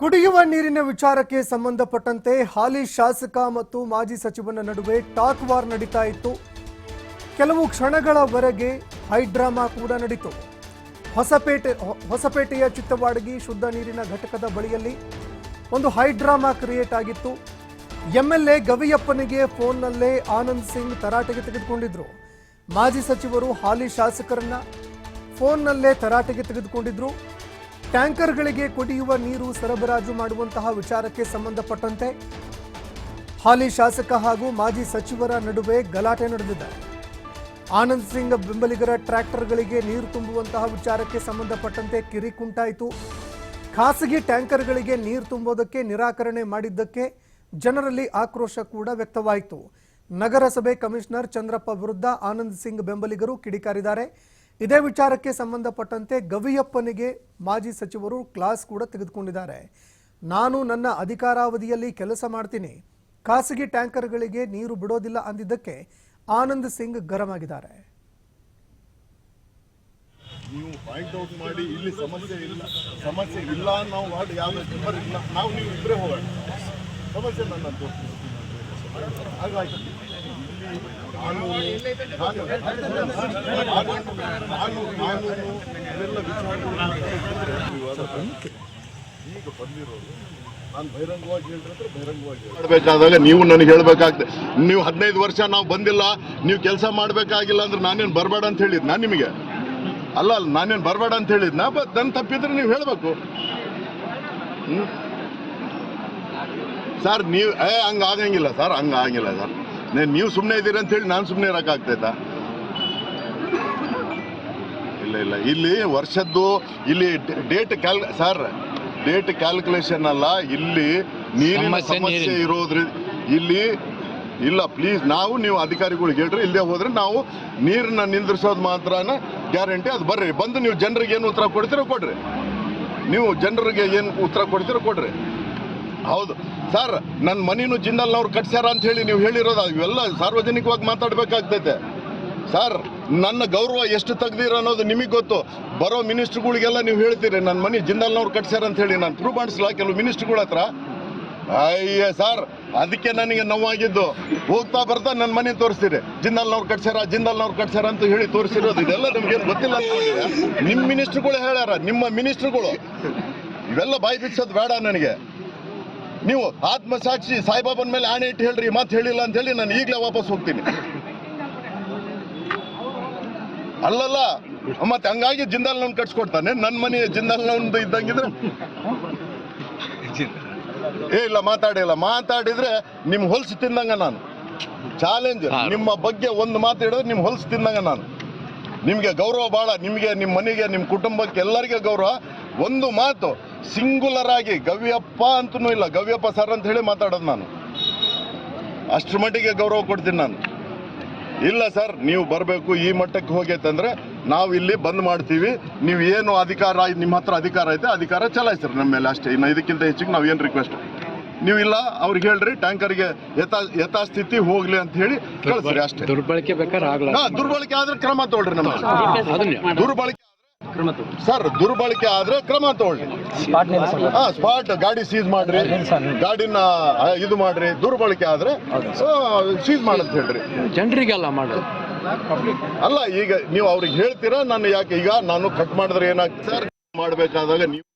ಕುಡಿಯುವ ನೀರಿನ ವಿಚಾರಕ್ಕೆ ಸಂಬಂಧಪಟ್ಟಂತೆ ಹಾಲಿ ಶಾಸಕ ಮತ್ತು ಮಾಜಿ ಸಚಿವನ ನಡುವೆ ಟಾಕ್ ವಾರ್ ನಡೀತಾ ಇತ್ತು. ಕೆಲವು ಕ್ಷಣಗಳವರೆಗೆ ಹೈಡ್ರಾಮಾ ಕೂಡ ನಡೀತು. ಹೊಸಪೇಟೆಯ ಚಿತ್ತವಾಡಗಿ ಶುದ್ಧ ನೀರಿನ ಘಟಕದ ಬಳಿಯಲ್ಲಿ ಒಂದು ಹೈಡ್ರಾಮಾ ಕ್ರಿಯೇಟ್ ಆಗಿತ್ತು. ಎಂಎಲ್ಎ ಗವಿಯಪ್ಪನಿಗೆ ಫೋನ್ನಲ್ಲೇ ಆನಂದ್ ಸಿಂಗ್ ತರಾಟೆಗೆ ತೆಗೆದುಕೊಂಡಿದ್ರು. ಮಾಜಿ ಸಚಿವರು ಹಾಲಿ ಶಾಸಕರನ್ನ ಫೋನ್ನಲ್ಲೇ ತರಾಟೆಗೆ ತೆಗೆದುಕೊಂಡಿದ್ರು. ಟ್ಯಾಂಕರ್ಗಳಿಗೆ ಕುಡಿಯುವ ನೀರು ಸರಬರಾಜು ಮಾಡುವಂತಹ ವಿಚಾರಕ್ಕೆ ಸಂಬಂಧಪಟ್ಟಂತೆ ಹಾಲಿ ಶಾಸಕ ಹಾಗೂ ಮಾಜಿ ಸಚಿವರ ನಡುವೆ ಗಲಾಟೆ ನಡೆದಿದೆ. ಆನಂದ್ ಸಿಂಗ್ ಬೆಂಬಲಿಗರ ಟ್ರ್ಯಾಕ್ಟರ್ಗಳಿಗೆ ನೀರು ತುಂಬುವಂತಹ ವಿಚಾರಕ್ಕೆ ಸಂಬಂಧಪಟ್ಟಂತೆ ಕಿರಿಕುಂಟಾಯಿತು. ಖಾಸಗಿ ಟ್ಯಾಂಕರ್ಗಳಿಗೆ ನೀರು ತುಂಬುವುದಕ್ಕೆ ನಿರಾಕರಣೆ ಮಾಡಿದ್ದಕ್ಕೆ ಜನರಲ್ಲಿ ಆಕ್ರೋಶ ಕೂಡ ವ್ಯಕ್ತವಾಯಿತು. ನಗರಸಭೆ ಕಮಿಷನರ್ ಚಂದ್ರಪ್ಪ ವಿರುದ್ಧ ಆನಂದ್ ಸಿಂಗ್ ಬೆಂಬಲಿಗರು ಕಿಡಿಕಾರಿದ್ದಾರೆ. ಇದೇ ವಿಚಾರಕ್ಕೆ ಸಂಬಂಧಪಟ್ಟಂತೆ ಗವಿಯಪ್ಪನಿಗೆ ಮಾಜಿ ಸಚಿವರು ಕ್ಲಾಸ್ ಕೂಡ ತೆಗೆದುಕೊಂಡಿದ್ದಾರೆ. ನಾನು ನನ್ನ ಅಧಿಕಾರಾವಧಿಯಲ್ಲಿ ಕೆಲಸ ಮಾಡ್ತೀನಿ, ಖಾಸಗಿ ಟ್ಯಾಂಕರ್ಗಳಿಗೆ ನೀರು ಬಿಡೋದಿಲ್ಲ ಅಂದಿದ್ದಕ್ಕೆ ಆನಂದ್ ಸಿಂಗ್ ಗರಂ ಆಗಿದ್ದಾರೆ. ನೀವು ಪಾಯಿಂಟ್ ಔಟ್ ಮಾಡಿ ಇಲ್ಲಿ ಸಮಸ್ಯೆ ಇಲ್ಲ ನಾವು ವಾರ್ಡ್ ಯಾವ ಮೆಂಬರ್ ಇಲ್ಲ, ನಾವು ನೀವು ಇಬ್ಬರೇ ಹೋಗೋಣ, ಸಮಸ್ಯೆ ನನ್ನ ತೋರಿಸ್ತೀನಿ. ಹಾಗಾಗಿ ಕಾನೂನು ಇವೆಲ್ಲ ಈಗ ಬಂದಿರೋದು ನಾನು ಬಹಿರಂಗವಾಗಿ ಹೇಳಿದ್ರೆ ಬಹಿರಂಗವಾಗಿ ಮಾಡಬೇಕಾದಾಗ ನೀವು ನನಗೆ ಹೇಳಬೇಕಾಗ್ತದೆ. ನೀವು 15 ವರ್ಷ ನಾವು ಬಂದಿಲ್ಲ, ನೀವು ಕೆಲಸ ಮಾಡಬೇಕಾಗಿಲ್ಲ ಅಂದ್ರೆ ನಾನೇನು ಬರಬೇಡ ಅಂತ ಹೇಳಿದ್ ನಾನು ನಿಮಗೆ ಅಲ್ಲ ನಾನೇನು ಬರಬೇಡ ಅಂತ ಹೇಳಿದ್ನ. ನನ್ನ ತಪ್ಪಿದ್ರೆ ನೀವು ಹೇಳಬೇಕು. ಸರ್ ನೀವು ಹಂಗಾಗಂಗಿಲ್ಲ ಸರ್, ಹಂಗಾಗಿಲ್ಲ ಸರ್. ನೀವು ಸುಮ್ಮನೆ ಇದ್ದೀರಿ ಅಂತ ಹೇಳಿ ನಾನು ಸುಮ್ಮನೆ ಇರೋಕ್ಕಾಗ್ತೈತಾ? ಇಲ್ಲ ಇಲ್ಲಿ ವರ್ಷದ್ದು ಇಲ್ಲಿ ಡೇಟ್ ಕ್ಯಾಲ್ಕುಲೇಷನ್ ಅಲ್ಲ, ಇಲ್ಲಿ ನೀರಿನ ಸಮಸ್ಯೆ ಇರೋದ್ರಿಂದ ಇಲ್ಲಿ ಇಲ್ಲ. ಪ್ಲೀಸ್ ನೀವು ಅಧಿಕಾರಿಗಳಿಗೆ ಹೇಳ್ರಿ, ಇಲ್ಲದೆ ಹೋದ್ರೆ ನಾವು ನೀರನ್ನ ನಿಂದ್ರಿಸೋದು ಮಾತ್ರನ ಗ್ಯಾರಂಟಿ. ಅದು ಬರ್ರಿ, ಬಂದು ನೀವು ಜನರಿಗೆ ಏನು ಉತ್ತರ ಕೊಡ್ತೀರೋ ಕೊಡ್ರಿ, ನೀವು ಜನರಿಗೆ ಏನು ಉತ್ತರ ಕೊಡ್ತೀರೋ ಕೊಡ್ರಿ. ಹೌದು ಸರ್, ನನ್ನ ಮನೇನು ಜಿಂದಾಲ್ನವ್ರು ಕಟ್ಸ್ಯಾರ ಅಂತ ಹೇಳಿ ನೀವು ಹೇಳಿರೋದು ಇವೆಲ್ಲ ಸಾರ್ವಜನಿಕವಾಗಿ ಮಾತಾಡಬೇಕಾಗ್ತೈತೆ. ಸರ್, ನನ್ನ ಗೌರವ ಎಷ್ಟು ತೆಗ್ದಿರ ಅನ್ನೋದು ನಿಮಗೆ ಗೊತ್ತು. ಬರೋ ಮಿನಿಸ್ಟ್ರುಗಳಿಗೆಲ್ಲ ನೀವು ಹೇಳ್ತೀರಿ ನನ್ನ ಮನೆ ಜಿಂದಾಲ್ನವ್ರು ಕಟ್ಸ್ಯಾರ ಅಂತ ಹೇಳಿ. ನಾನು ಪ್ರೂವ್ ಮಾಡಿಸ್ಲಾ ಕೆಲವು ಮಿನಿಸ್ಟ್ರುಗಳ ಹತ್ರ? ಅಯ್ಯ ಸರ್, ಅದಕ್ಕೆ ನನಗೆ ನೋವಾಗಿದ್ದು. ಹೋಗ್ತಾ ಬರ್ತಾ ನನ್ನ ಮನೆ ತೋರಿಸ್ತೀರಿ, ಜಿಂದಾಲ್ನವ್ರು ಕಟ್ಸ್ಯಾರ ಅಂತ ಹೇಳಿ ತೋರಿಸಿರೋದು. ಇದೆಲ್ಲ ನಿಮ್ಗೆ ಗೊತ್ತಿಲ್ಲ ಅನ್ಕೊಂಡಿದೆ. ನಿಮ್ಮ ಮಿನಿಸ್ಟ್ರುಗಳು ಹೇಳ್ಯಾರ, ನಿಮ್ಮ ಮಿನಿಸ್ಟ್ರುಗಳು. ಇವೆಲ್ಲ ಬಾಯಿ ಬಿಡ್ಸೋದು ಬೇಡ ನನಗೆ. ನೀವು ಆತ್ಮಸಾಕ್ಷಿ ಸಾಯಿಬಾಬನ ಮೇಲೆ ಆಣೆ ಇಟ್ಟು ಹೇಳ್ರಿ, ಮಾತು ಹೇಳಿಲ್ಲ ಅಂತ ಹೇಳಿ ನಾನು ಈಗಲೇ ವಾಪಸ್ ಹೋಗ್ತೀನಿ. ಅಲ್ಲಲ್ಲ, ಮತ್ತೆ ಹಂಗಾಗಿ ಜಿಂದಾಲ್ನವ್ನು ಕಟ್ಸ್ಕೊಡ್ತಾನೆ. ನನ್ನ ಮನೆ ಜಿಂದಾಲ್ನವ್ದು ಇದ್ದಂಗಿದ್ರೆ ಇಲ್ಲ ಮಾತಾಡಿದ್ರೆ ನಿಮ್ ಹೊಲ್ಸು ತಿಂದಂಗ ನಾನು. ಚಾಲೆಂಜ್, ನಿಮ್ಮ ಬಗ್ಗೆ ಒಂದು ಮಾತು ಹೇಳಿದ್ರೆ ನಿಮ್ ಹೊಲ್ಸು ತಿಂದಂಗ ನಾನು. ನಿಮ್ಗೆ ಗೌರವ ಭಾಳ, ನಿಮ್ಗೆ ನಿಮ್ಮ ಮನೆಗೆ ನಿಮ್ಮ ಕುಟುಂಬಕ್ಕೆ ಎಲ್ಲರಿಗೆ ಗೌರವ. ಒಂದು ಮಾತು ಸಿಂಗುಲರ್ ಆಗಿ ಗವಿಯಪ್ಪ ಅಂತನೂ ಇಲ್ಲ, ಗವಿಯಪ್ಪ ಸರ್ ಅಂತ ಹೇಳಿ ಮಾತಾಡೋದು ನಾನು. ಅಷ್ಟ್ರ ಮಟ್ಟಿಗೆ ಗೌರವ ಕೊಡ್ತೀನಿ ನಾನು. ಇಲ್ಲ ಸರ್, ನೀವು ಬರಬೇಕು, ಈ ಮಟ್ಟಕ್ಕೆ ಹೋಗೈತಂದ್ರೆ ನಾವು ಇಲ್ಲಿ ಬಂದ್ ಮಾಡ್ತೀವಿ. ನೀವು ಏನು ಅಧಿಕಾರ, ನಿಮ್ಮ ಹತ್ರ ಅಧಿಕಾರ ಐತೆ, ಅಧಿಕಾರ ಚಲಾಯಿಸ್ರಿ ನಮ್ಮ ಮೇಲೆ ಅಷ್ಟೇ. ಇನ್ನು ಇದಕ್ಕಿಂತ ಹೆಚ್ಚಿಗೆ ನಾವು ಏನು ರಿಕ್ವೆಸ್ಟ್ ನೀವು ಇಲ್ಲ ಅವ್ರಿಗೆ ಹೇಳ್ರಿ, ಟ್ಯಾಂಕರ್ಗೆ ಯಥಾಸ್ಥಿತಿ ಹೋಗ್ಲಿ ಅಂತ ಹೇಳಿ ಕಳಿಸ್ರಿ ಅಷ್ಟೇ. ದುರ್ಬಳಕೆ ಬೇಕಾದ್ರೆ ದುರ್ಬಳಕೆ ಆದ್ರೆ ಕ್ರಮ ತಗೊಳ್ರಿ. ನಮ್ಮ ದುರ್ಬಳಕೆ ಆದ್ರೆ ಕ್ರಮ ತಗೊಳ್ಳಿ. ಸ್ಪಾಟ್ ಗಾಡಿ ಸೀಸ್ ಮಾಡ್ರಿ, ಗಾಡಿನ ಇದು ಮಾಡ್ರಿ. ದುರ್ಬಳಕೆ ಆದ್ರೆ ಸೀಸ್ ಮಾಡಂತ ಹೇಳ್ರಿ. ಜನರಿಗೆಲ್ಲ ಮಾಡೋದು ಅಲ್ಲ, ಈಗ ನೀವು ಅವ್ರಿಗೆ ಹೇಳ್ತೀರಾ. ನಾನು ಯಾಕೆ ಈಗ ನಾನು ಕಟ್ ಮಾಡಿದ್ರೆ ಏನಾಗ್ತದೆ ಸರ್, ಮಾಡಬೇಕಾದಾಗ ನೀವು